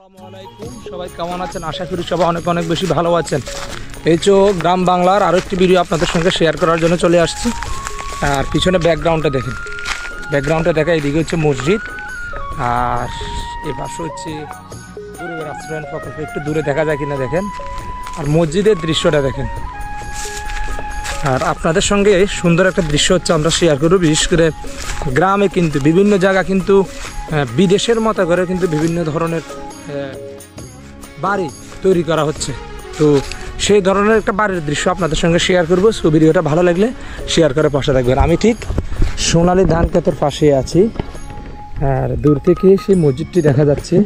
আসসালামু আলাইকুম, সবাই কেমন আছেন? আশা করি সবাই অনেক অনেক বেশি ভালো আছেন। এই তো গ্রাম বাংলার আরও একটি ভিডিও আপনাদের সঙ্গে শেয়ার করার জন্য চলে আসছি। আর পিছনে ব্যাকগ্রাউন্ডটা দেখেন, ব্যাকগ্রাউন্ডটা দেখা, এদিকে হচ্ছে মসজিদ আর এ পাশে হচ্ছে পরিবার আশ্রয়ণ প্রকল্প, একটু দূরে দেখা যায় কিনা দেখেন। আর মসজিদের দৃশ্যটা দেখেন। আর আপনাদের সঙ্গে সুন্দর একটা দৃশ্য হচ্ছে আমরা শেয়ার করব। বিশেষ করে গ্রামে কিন্তু বিভিন্ন জায়গা কিন্তু বিদেশের মতো করে কিন্তু বিভিন্ন ধরনের বাড়ি তৈরি করা হচ্ছে। তো সেই ধরনের একটা বাড়ির দৃশ্য আপনাদের সঙ্গে শেয়ার করব। সো ভিডিওটা ভালো লাগলে শেয়ার করে পাশে থাকবেন। আমি ঠিক সোনালী ধান ক্ষেতের পাশে আছি, আর দূর থেকে সেই মসজিদটি দেখা যাচ্ছে।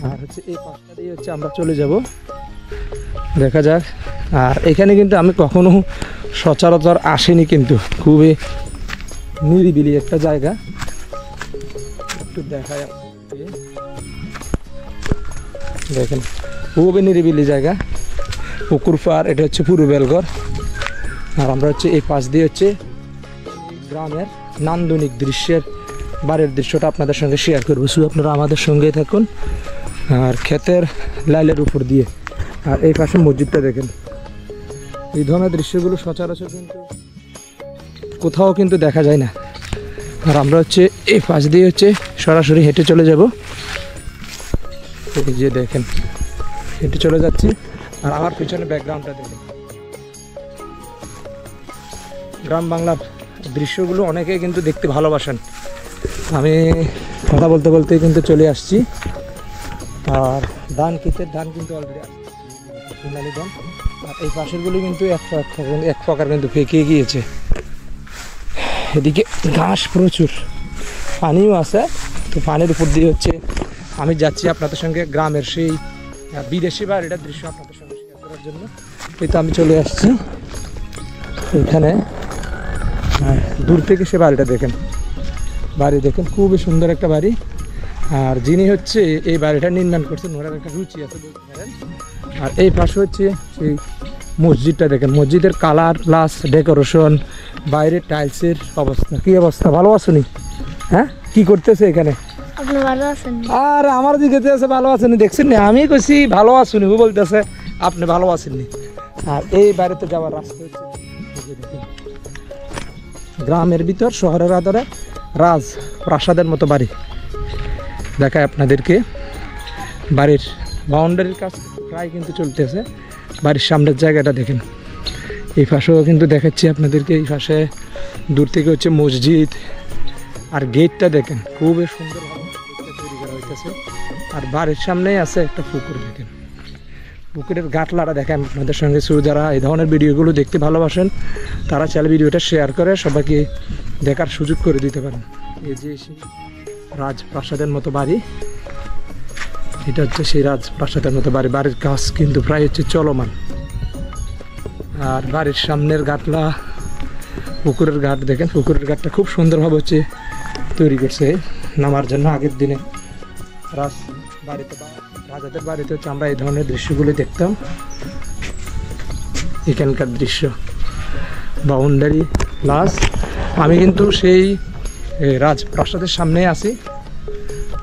আর হচ্ছে এই পাশটা দিয়ে হচ্ছে আমরা চলে যাব, দেখা যাক। আর এখানে কিন্তু আমি কখনো সচরাচর আসিনি, কিন্তু খুবই নিরিবিলি একটা জায়গা। একটু দেখা যাচ্ছে, দেখেন খুবই নিরিবিলি জায়গা, পুকুর পাড়। এটা হচ্ছে পুরো বেলঘর। আর আমরা হচ্ছে এই পাশ দিয়ে হচ্ছে গ্রামের নান্দনিক দৃশ্যের বাড়ির দৃশ্যটা আপনাদের সঙ্গে শেয়ার করবো। শুধু আপনারা আমাদের সঙ্গেই থাকুন। আর ক্ষেতের লাইলের উপর দিয়ে, আর এই পাশে মসজিদটা দেখেন। এই ধরনের দৃশ্যগুলো সচরাচর কিন্তু কোথাও কিন্তু দেখা যায় না। আর আমরা হচ্ছে এই পাশ দিয়ে হচ্ছে সরাসরি হেঁটে চলে যাব। এই যে দেখেন, হেঁটে চলে যাচ্ছি। আর আমার পিছনে ব্যাকগ্রাউন্ডটা দেখেন। গ্রাম বাংলার দৃশ্যগুলো অনেকেই কিন্তু দেখতে ভালোবাসেন। আমি কথা বলতে বলতে কিন্তু চলে আসছি। আর ধান ক্ষেতের ধান কিন্তু অলরেডি সোনালি ধান। আর এই পাশেরগুলি কিন্তু এক প্রকার কিন্তু ফেঁকে গিয়েছে। এদিকে ঘাস প্রচুর, পানিও আছে। তো পানির উপর দিয়ে হচ্ছে আমি যাচ্ছি আপনাদের সঙ্গে গ্রামের সেই বিদেশি বাড়িটার দৃশ্য আপনাদের সঙ্গে শেয়ার করার জন্য। এই তো আমি চলে আসছি এখানে। দূর থেকে সে বাড়িটা দেখেন, বাড়ি দেখেন, খুবই সুন্দর একটা বাড়ি। আর যিনি হচ্ছে এই বাড়িটা নির্মাণ করছেন, ওনার একটা রুচি আছে বলতে পারেন। আর এই পাশে হচ্ছে সেই মসজিদটা দেখেন, মসজিদের কালার প্লাস ডেকোরেশন, বাইরের টাইলসের অবস্থা। কি অবস্থা, ভালো আছেন? হ্যাঁ, কি করতেছে এখানে? আপনি ভালো আছেন? আর আমার দিকে আছে ভালো আছেন দেখছেন না? আমি কইছি ভালো আছেন, ও বলতেছে আপনি ভালো আছেননি। আর এই বাড়িতে যাওয়ার রাস্তা হচ্ছে গ্রামের ভিতর শহরের আদরে রাজ প্রাসাদের মতো বাড়ি দেখায় আপনাদেরকে। বাড়ির বাউন্ডারির কাজ প্রায় কিন্তু চলতেছে। বাড়ির সামনের জায়গাটা দেখেন। এই পাশেও কিন্তু দেখাচ্ছি আপনাদেরকে। এই পাশে দূর থেকে হচ্ছে মসজিদ। আর গেটটা দেখেন, খুবই সুন্দরভাবে তৈরি করা হইতেছে। আর বাড়ির সামনেই আছে একটা পুকুর দেখেন। পুকুরের গাটলাটা দেখেন আপনাদের সঙ্গে। যারা এই ধরনের ভিডিওগুলো দেখতে ভালোবাসেন তারা চাইলে ভিডিওটা শেয়ার করে সবাইকে দেখার সুযোগ করে দিতে পারেন। এই যে রাজপ্রাসাদের মতো বাড়ি, এটা হচ্ছে সেই রাজপ্রাসাদের মতো বাড়ি। বাড়ির কাজ কিন্তু প্রায় হচ্ছে চলমান। আর বাড়ির সামনের গাটলা, পুকুরের ঘাট দেখেন। পুকুরের ঘাটটা খুব সুন্দরভাবে হচ্ছে তৈরি করছে নামার জন্য। আগের দিনে বাড়িতে বা রাজাদের বাড়িতে হচ্ছে আমরা এই ধরনের দৃশ্যগুলি দেখতাম। এখানকার দৃশ্য বাউন্ডারি প্লাস আমি কিন্তু সেই রাজপ্রাসাদের সামনে আছি।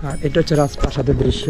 আর এটা হচ্ছে রাজপ্রাসাদের দৃশ্য।